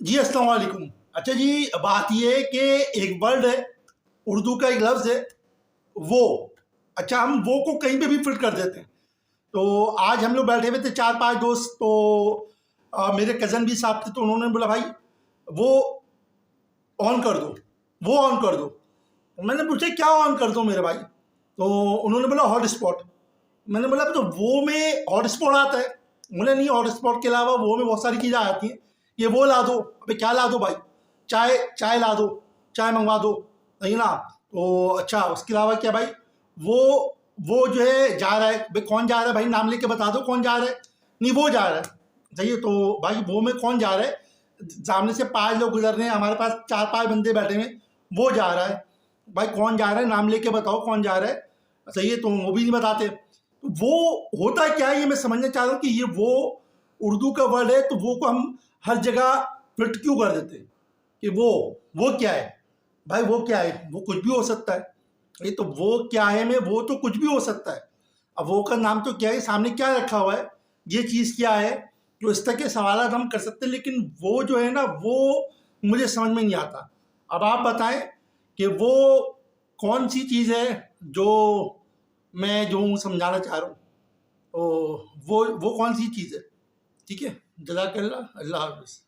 जी अस्सलाम वालेकुम। अच्छा जी, बात ये है कि एक वर्ड है, उर्दू का एक लफ्ज़ है वो। अच्छा, हम वो को कहीं पे भी फिट कर देते हैं। तो आज हम लोग बैठे हुए थे 4-5 दोस्त, तो मेरे कज़न भी साथ थे, तो उन्होंने बोला भाई वो ऑन कर दो, वो ऑन कर दो। तो मैंने पूछा क्या ऑन कर दो मेरे भाई? तो उन्होंने बोला हॉटस्पॉट। मैंने बोला तो वो में हॉटस्पॉट आता है? बोले नहीं, हॉटस्पॉट के अलावा वो में बहुत सारी चीज़ें आती हैं, ये वो ला दो। अबे क्या ला दो भाई? चाय चाय ला दो, चाय मंगवा दो, नहीं ना? तो अच्छा, उसके अलावा क्या भाई? वो वो जो है जा रहा है, भाई कौन जा रहा है भाई? नाम लेके बता दो कौन जा रहा है। नहीं, वो जा रहा है। सही है, तो भाई वो में कौन जा रहा है? सामने से 5 लोग गुजर रहे हैं, हमारे पास 4-5 बंदे बैठे हुए हैं, वो जा रहा है। भाई कौन जा रहा है? नाम लेके बताओ कौन जा रहा है। सही है, तो वो भी नहीं बताते। तो वो होता क्या है, ये मैं समझना चाह रहा हूँ कि ये वो उर्दू का वर्ड है, तो वो को हम हर जगह फिट क्यों कर देते हैं कि वो क्या है? भाई वो क्या है? वो कुछ भी हो सकता है। ये तो वो क्या है में वो तो कुछ भी हो सकता है। अब वो का नाम तो क्या है, सामने क्या रखा हुआ है, ये चीज़ क्या है? तो इस तरह के सवाल हम कर सकते हैं, लेकिन वो जो है ना, वो मुझे समझ में नहीं आता। अब आप बताएं कि वो कौन सी चीज़ है जो मैं जो हूँ समझाना चाह रहा हूँ। तो वो कौन सी चीज़ है? ठीक है, जज़ाकल्लाह, अल्लाह हाफ़िज़।